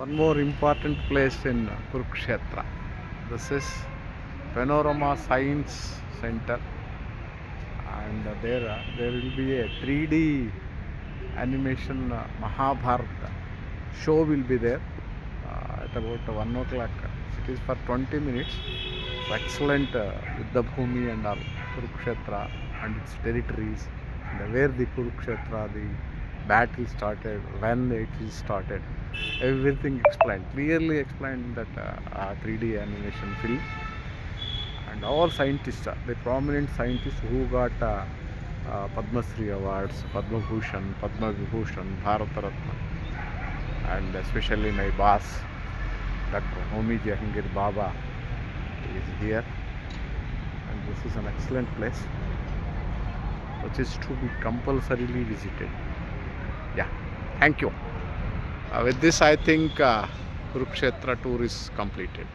One more important place in Kurukshetra. This is Panorama Science Center, and there will be a 3D animation Mahabharata show will be there at about 1 o'clock. It is for 20 minutes. It's excellent Yuddha Bhumi and all Kurukshetra and its territories, and where the Kurukshetra, the battle started, when it is started, everything explained, clearly explained in that 3D animation film. And all scientists, the prominent scientists who got Padma Shri awards, Padma Bhushan, Padma Vibhushan, Bharat Ratna, and especially my boss, Dr. Homi Jahangir Baba, is here. And this is an excellent place which is to be compulsorily visited. Yeah, thank you. With this, I think Kurukshetra tour is completed.